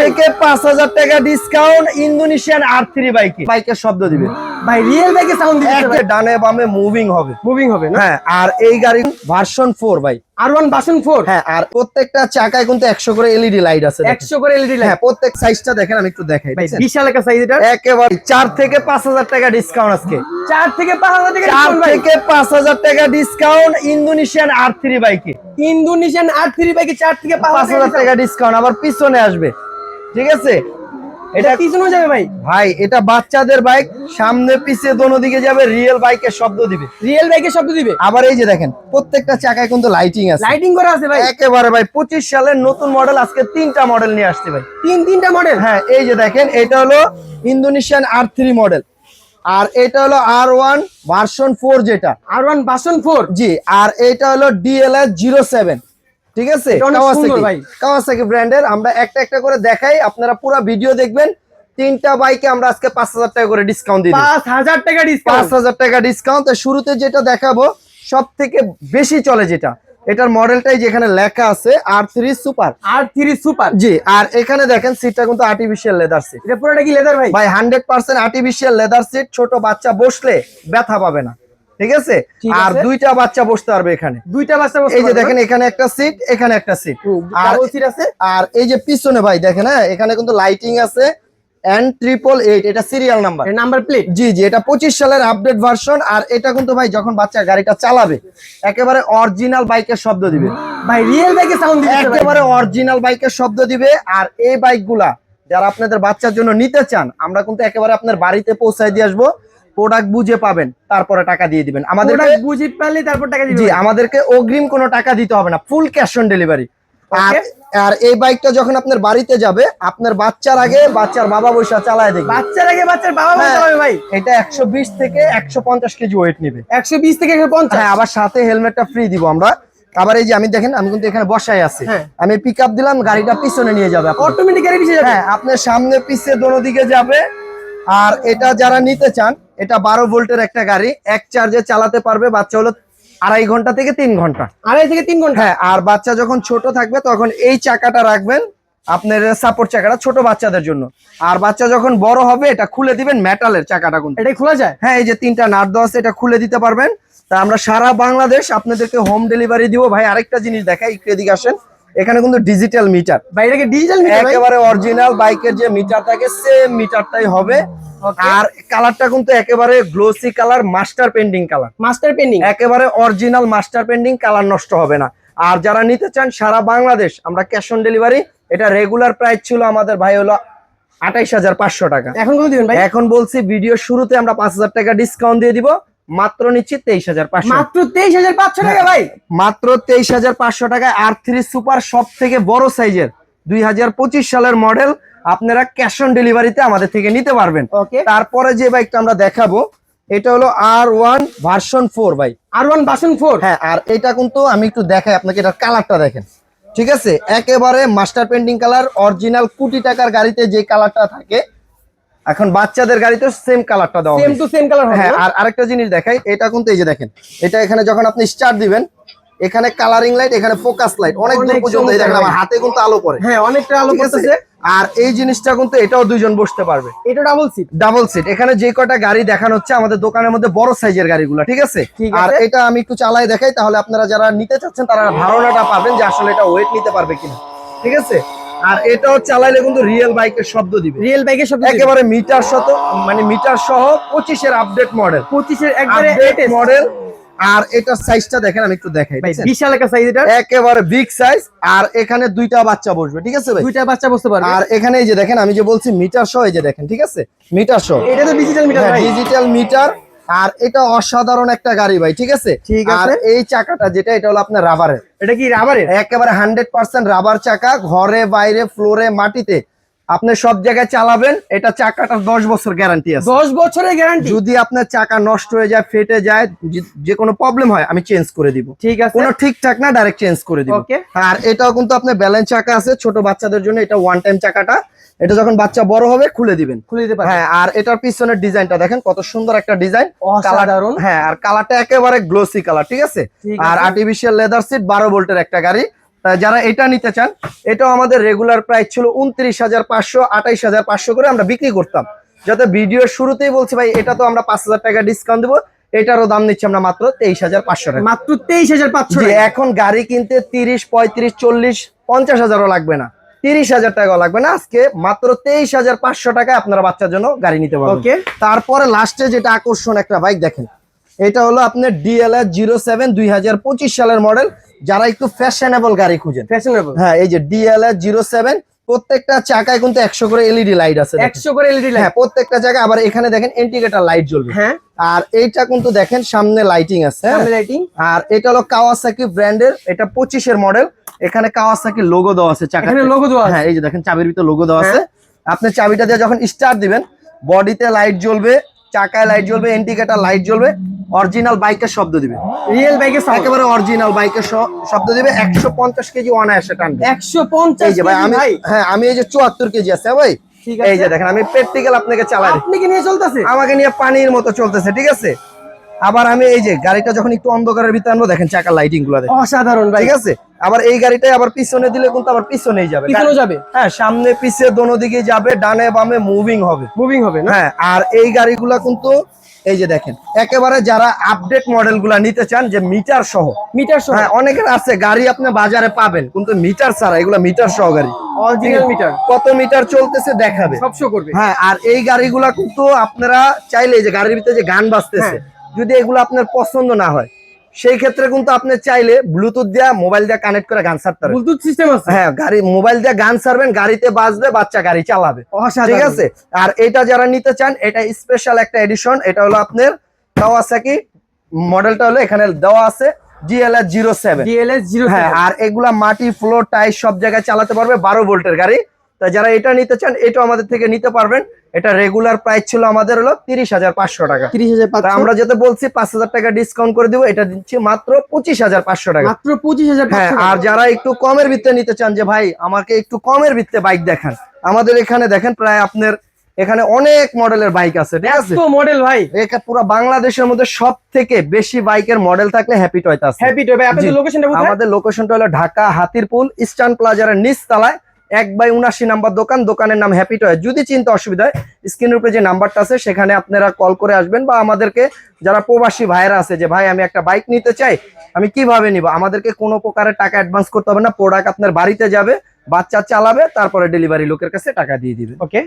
থেকে 5000 টাকা discount Indonesian R3 বাইকের শব্দ দিবে ভাই রিয়েল বাইকের সাউন্ড দিচ্ছে ভাই। ডানে বামে মুভিং হবে না? হ্যাঁ, আর এই গাড়ি ভার্সন 4 ভাই, R1 ভার্সন 4। হ্যাঁ, আর প্রত্যেকটা চাকায় কিন্তু 100 করে এলইডি লাইট আছে, 100 করে এলইডি লাইট। হ্যাঁ, প্রত্যেক সাইজটা দেখেন, আমি একটু দেখাই ভাই বিশাল একটা সাইজ এটা। একেবারে 4 থেকে 5000 টাকা ডিসকাউন্ট আজকে। 4 থেকে 5000 টাকা 4 থেকে 5000 টাকা ডিসকাউন্ট ইন্দোনেশিয়ান R3 বাইকে। ইন্দোনেশিয়ান R3 বাইকে 4 থেকে 5000 টাকা ডিসকাউন্ট। আবার পিছনে আসবে, ঠিক আছে? এটা পিছনে যাবে ভাই। ভাই এটা বাচ্চাদের বাইক, সামনে পিছে দোনো দিকে যাবে, রিয়েল বাইকের শব্দ দিবে, রিয়েল বাইকের শব্দ দিবে। আবার এই যে দেখেন প্রত্যেকটা চাকায় কিন্তু লাইটিং আছে, লাইটিং করা আছে ভাই একেবারে ভাই 25 সালের নতুন মডেল। আজকে 3টা মডেল নিয়ে আসছে ভাই, তিনটা মডেল। হ্যাঁ, এই যে দেখেন এটা হলো ইন্দোনেশিয়ান R3 মডেল, আর এটা হলো R1 ভার্সন 4 যেটা R1 ভার্সন 4 জি, আর এটা হলো DLS 07, ঠিক আছে? কাওয়াসাকি ব্র্যান্ডের। আমরা একটা একটা করে দেখাই, আপনারা পুরো ভিডিও দেখবেন। 3টা বাইকে আমরা আজকে 5000 টাকা করে ডিসকাউন্ট দিই। 5000 টাকা ডিসকাউন্ট, 5000 টাকা ডিসকাউন্ট। শুরুতে যেটা দেখাবো সব থেকে বেশি চলে যেটা, এটার মডেলটাই যেখানে লেখা আছে R3 সুপার। R3 সুপার জি, আর এখানে দেখেন সিটটা কিন্তু আর্টিফিশিয়াল লেদার সিট। এটা পুরোটা কি লেদার ভাই? ভাই 100% আর্টিফিশিয়াল লেদার সিট। ছোট বাচ্চা বসলে ব্যথা পাবে না, ঠিক আছে? আর 2টা বাচ্চা বসতে পারবে এখানে, 2টা বাচ্চা বসতে এই যে পারবে। দেখেন এখানে একটা সিট, এখানে একটা সিট, আর ডাবল সিট আছে। আর এই যে পিছনে ভাই দেখেন, হ্যাঁ, এখানে কিন্তু লাইটিং আছে N888, এটা সিরিয়াল নাম্বার, এর নাম্বার প্লেট। জি জি, এটা 25 সালের আপডেট ভার্সন। আর এটা কিন্তু ভাই যখন বাচ্চা গাড়িটা চালাবে একেবারে অরিজিনাল বাইকের শব্দ দিবে ভাই, রিয়েল বাইকের সাউন্ড দিচ্ছে ভাই। একেবারে অরিজিনাল বাইকের শব্দ দিবে। আর এই বাইকগুলা যারা আপনাদের বাচ্চার জন্য নিতে চান, আমরা কিন্তু একেবারে আপনার বাড়িতে পৌঁছায় দিয়ে আসবো। প্রোডাক্ট বুঝে পাবেন, তারপরে টাকা দিয়ে দিবেন আমাদের। বুঝে পারলে তারপর টাকা দিবেন। জি, আমাদেরকে অগ্রিম কোনো টাকা দিতে হবে না, ফুল ক্যাশ অন ডেলিভারি। আর এই বাইকটা যখন আপনার বাড়িতে যাবে, আপনার বাচ্চার আগে বাচ্চার বাবা বসে চালায় দেখবে। বাচ্চার আগে বাচ্চার বাবা বসে চালাবে ভাই। এটা 120 থেকে 150 কেজি ওয়েট নেবে। 120 থেকে 150। হ্যাঁ, আবার সাথে হেলমেটটা ফ্রি দিব আমরা। আবার এই যে আমি দেখেন, আমি কিন্তু এখানে বসাই আছি, আমি পিক আপ দিলাম, গাড়িটা পিছনে নিয়ে যাবে, অটোমেটিক গাড়ি পিছনে যাবে। হ্যাঁ, আপনার সামনে পিছে দোনো দিকে যাবে। আর এটা যারা নিতে চান, এটা 12 ভোল্টের একটা গাড়ি, এক চার্জে চালাতে পারবে। বাচ্চা হলো 2.5 ঘন্টা থেকে 3 ঘন্টা, 2.5 থেকে 3 ঘন্টা। হ্যাঁ, আর বাচ্চা যখন ছোট থাকবে তখন এই চাকাটা রাখবেন, আপনার সাপোর্ট চাকাটা ছোট বাচ্চাদের জন্য। আর বাচ্চা যখন বড় হবে এটা খুলে দিবেন, মেটালের চাকাটা কিন্তু এটাই খোলা যায়। হ্যাঁ, এই যে 3টা নাট দেওয়া আছে, এটা খুলে দিতে পারবেন। তা আমরা সারা বাংলাদেশ আপনাদেরকে হোম ডেলিভারি দিব। ভাই আরেকটা জিনিস দেখাই, একটু এদিকে আসেন। এখানে কিন্তু ডিজিটাল মিটার, ভাই এটা কি ডিজিটাল মিটার? একেবারে অরিজিনাল বাইকের যে মিটার থাকে সেম মিটারটাই হবে। আর কালারটা কিন্তু একেবারে glossy colour, master pending colour, master pending, একেবারে অরিজিনাল মাস্টার পেন্ডিং কালার, নষ্ট হবে না। আর যারা নিতে চান সারা বাংলাদেশ আমরা ক্যাশ অন ডেলিভারি। এটা রেগুলার প্রাইস ছিল আমাদের ভাই হলো 28500 টাকা। এখন কত দিবেন ভাই? এখন বলছি ভিডিও শুরুতে আমরা 5000 টাকা ডিসকাউন্ট দিয়ে দিব, মাত্র নিচ্ছি 23500। মাত্র 23500 টাকা ভাই, মাত্র 23500 টাকায় R3 সুপার, সব থেকে বড় সাইজের 2025 সালের মডেল। আপনারা ক্যাশ অন ডেলিভারিতে আমাদের থেকে নিতে পারবেন। তারপরে যে বাইকটা আমরা দেখাবো এটা হলো R1 ভার্সন 4 ভাই, R1 ভার্সন 4। হ্যাঁ, আর এটা কিন্তু আমি একটু দেখাই আপনাকে, এটার কালারটা দেখেন, ঠিক আছে? একেবারে মাস্টার পেন্টিং কালার, অরিজিনাল কোটি টাকার গাড়িতে যে কালারটা থাকে এখন বাচ্চাদের গাড়িতে সেম কালারটা দেওয়া সেম টু সেম কালার হবে। হ্যাঁ, আর আরেকটা জিনিস দেখাই, এটা কিন্তু এই যে দেখেন, এটা এখানে যখন আপনি স্টার্ট দিবেন, এখানে কালারিং লাইট, এখানে ফোকাস লাইট, অনেক দূর পর্যন্ত। এই দেখেন আমার হাতে কিন্তু আলো পড়ে, হ্যাঁ, অনেকটা আলো পড়তেছে। আর এই জিনিসটা কিন্তু এটাও দুইজন বসতে পারবে। এটা ডাবল সিট, ডাবল সিট। এখানে যে কয়টা গাড়ি দেখানো হচ্ছে আমাদের দোকানের মধ্যে বড় সাইজের গাড়িগুলো, ঠিক আছে? আর এটা আমি একটু চালাই দেখাই, তাহলে আপনারা যারা নিতে চাচ্ছেন তারা ধারণাটা পাবেন যে আসলে এটা ওয়েট নিতে পারবে কিনা, ঠিক আছে? আর এটাও চালাইলে কিন্তু রিয়েল বাইকের শব্দ দিবে, রিয়েল বাইকের শব্দ একেবারে মিটার শত, মানে মিটার সহ 25 এর আপডেট মডেল, 25 এর একবারে আপডেট মডেল। আর এটার সাইজটা দেখেন, আমি একটু দেখাই, ভাই বিশাল একটা সাইজ, এটা একেবারে বিগ সাইজ। আর এখানে 2টা বাচ্চা বসবে, ঠিক আছে ভাই? 2টা বাচ্চা বসতে পারবে। আর এখানে এই যে দেখেন, আমি যে বলছি মিটার সহ, এই যে দেখেন, ঠিক আছে? মিটার সহ, এটা তো ডিজিটাল মিটার ভাই, ডিজিটাল মিটার। আর এটা অসাধারণ একটা গাড়ি ভাই, ঠিক আছে? আর এই চাকাটা যেটা, এটা হলো আপনার রাবারের। এটা কি রাবারের? একেবারে 100% রাবার চাকা, ঘরে বাইরে ফ্লোরে মাটিতে আপনি সব জায়গায় চালাবেন। এটা চাকাটা 10 বছর গ্যারান্টি আছে, 10 বছরের গ্যারান্টি। যদি আপনার চাকা নষ্ট হয়ে যায়, ফেটে যায়, যে কোনো প্রবলেম হয়, আমি চেঞ্জ করে দিব, ঠিক আছে? কোনো ঠিকঠাক না, ডাইরেক্ট চেঞ্জ করে দিব। আর এটাও কিন্তু আপনার ব্যালেন্স চাকা আছে ছোট বাচ্চাদের জন্য। এটা ওয়ান টাইম চাকাটা, এটা যখন বাচ্চা বড় হবে খুলে দিবেন, খুলে দিতে পারবেন। হ্যাঁ, আর এটার পিছনের ডিজাইনটা দেখেন, কত সুন্দর একটা ডিজাইন, অসাধারণ। হ্যাঁ, আর কালারটা একেবারে গ্লোসি কালার, ঠিক আছে? আর আর্টিফিশিয়াল লেদার সিট, 12 ভোল্টের একটা গাড়ি। তা যারা এটা নিতে চান, এটাও আমাদের রেগুলার প্রাইস ছিল 29,500, 28,500 করে আমরা বিক্রি করতাম। যাতে ভিডিওর শুরুতেই বলছি ভাই এটা তো আমরা 5,000 টাকা ডিসকাউন্ট দেবো, এটারও দাম নিচ্ছি আমরা মাত্র 23,500 টাকা। মাত্র 23,500 জি, টাকা। এখন গাড়ি কিনতে 30, 35, 40, 50,000ও লাগবে না, 30,000 টাকাও লাগবে না। আজকে মাত্র 23,500 টাকায় আপনারা বাচ্চার জন্য গাড়ি নিতে পারবেন। ওকে। তারপরে লাস্টে যেটা আকর্ষণ একটা বাইক দেখেন, এটা হলো আপনার DLR 07 2025 সালের মডেল। যারা একটু ফ্যাশনেবল গাড়ি খুঁজেন, ফ্যাশনেবল। হ্যাঁ এই যে DLR 07, প্রত্যেকটা চাকায় কিন্তু 100 করে এলইডি লাইট আছে, 100 করে এলইডি হ্যাঁ লাইট। প্রত্যেকটা জায়গায়। আবার এখানে দেখেন ইন্ডিকেটর লাইট জ্বলবে। হ্যাঁ। আর এইটা কিন্তু দেখেন সামনে লাইটিং আছে, সামনে লাইটিং। আর এটা হলো কাওয়াসাকি ব্র্যান্ডের, এটা 25 এর মডেল। এখানে কাওয়াসাকি লোগো দেওয়া আছে চাকাতে, এখানে লোগো দেওয়া আছে। হ্যাঁ এই যে দেখেন চাবির ভিতর লোগো দেওয়া আছে। আপনি চাবিটা দিয়ে যখন স্টার্ট দিবেন, বডিতে লাইট জ্বলবে, চাকায় লাইট জ্বলবে, ইন্ডিকেটর লাইট জ্বলবে, অরিজিনাল বাইকের শব্দ দিবে, রিয়েল বাইকের সাউন্ড। একেবারে অরিজিনাল বাইকের শব্দ দিবে। 150 কেজি অনায়াসে টানবে। 150 এই যে ভাই আমি, ভাই। হ্যাঁ আমি এই যে 74 কেজি আছে ভাই। ঠিক আছে। এই যে দেখেন আমি প্র্যাকটিক্যাল আপনাকে চালাই, আপনি কি নিয়ে চলতেছে? আমাকে নিয়ে পানির মতো চলতেছে, ঠিক আছে। আবার আমি এই যে গাড়িটা যখন একটু অন্ধকারের ভিতরে আনবো, দেখেন চাকার লাইটিং গুলো দেখেন, অসাধারণ ভাই। ঠিক আছে। আবার এই গাড়িটাই আবার পিছনে দিলে কিন্তু আবার পিছনেই যাবে, পিছনে যাবে। হ্যাঁ সামনে পিছে দোনো দিকে যাবে, ডানে বামে মুভিং হবে, মুভিং হবে না? হ্যাঁ। আর এই গাড়িগুলা কিন্তু এই যে দেখেন একেবারে যারা আপডেট মডেল গুলা নিতে চান, যে মিটার সহ, মিটার সহ। হ্যাঁ অনেকের আছে গাড়ি আপনি বাজারে পাবেন কিন্তু মিটার ছাড়া, এগুলা মিটার সহ গাড়ি, অরিজিনাল মিটার। কত মিটার চলতেছে দেখাবে, সব শো করবে। হ্যাঁ। আর এই গাড়িগুলা কিন্তু আপনারা চাইলে যে গাড়ির ভিতরে যে গান বাজতেছে, যদি এগুলো আপনার পছন্দ না হয়, সেই ক্ষেত্রে কিন্তু আপনি চাইলে ব্লুটুথ দিয়ে মোবাইল দিয়ে কানেক্ট করে গান ছাড়তে পারবেন। ব্লুটুথ সিস্টেম আছে। হ্যাঁ গাড়ি মোবাইল দিয়ে গান ছাড়বেন, গাড়িতে বাজবে, বাচ্চা গাড়ি চালাবে, ঠিক আছে। আর এটা যারা নিতে চান, এটা স্পেশাল একটা এডিশন। এটা হলো আপনার কাওয়াসাকি মডেলটা হলো এখানে দেওয়া আছে DLR 07। DLR 07। হ্যাঁ, আর এগুলা মাটি, ফ্লোর, টাইস সব জায়গায় চালাতে পারবে, 12 ভোল্টের গাড়ি। তা যারা এটা নিতে চান, এটাও আমাদের থেকে নিতে পারবেন। এটা রেগুলার প্রাইস ছিল আমাদের হলো 30,500 টাকা। 30,500। আমরা যেটা বলছি 5,000 টাকা ডিসকাউন্ট করে দিব, এটা দিচ্ছি মাত্র 25,500 টাকা। মাত্র 25,500 হ্যাঁ, টাকা। আর যারা একটু কমের ভিত্তিতে নিতে চান, যে ভাই আমাকে একটু কমের ভিত্তিতে বাইক দেখান, আমাদের এখানে দেখেন প্রায় আপনার এখানে অনেক মডেলের বাইক আছে, ঠিক আছে। তো মডেল ভাই, এটা পুরো বাংলাদেশের মধ্যে সব থেকে বেশি বাইকের মডেল থাকলে হ্যাপি টয়তে আছে। হ্যাপি টয় ভাই। আপনাদের জি। লোকেশনটা কোথায়? আমাদের লোকেশনটা হলো ঢাকা হাতিরপুল ইস্টার্ন প্লাজার নিচ তলায় 1/79 নাম্বার দোকান, দোকানের নাম হ্যাপি টয়। যদি চিন্তা অসুবিধা হয়, স্ক্রিনের উপরে যে নাম্বারটা আছে সেখানে আপনারা কল করে আসবেন, বা আমাদেরকে যারা প্রবাসী ভাইরা আছে, যে ভাই আমি একটা বাইক নিতে চাই, আমি কিভাবে নিব, আমাদেরকে কোনো প্রকারের টাকা অ্যাডভান্স করতে হবে না। প্রোডাক্ট আপনার বাড়িতে যাবে, বাচ্চা চালাবে, তারপরে ডেলিভারি লোকের কাছে টাকা দিয়ে দিবে। ওকে।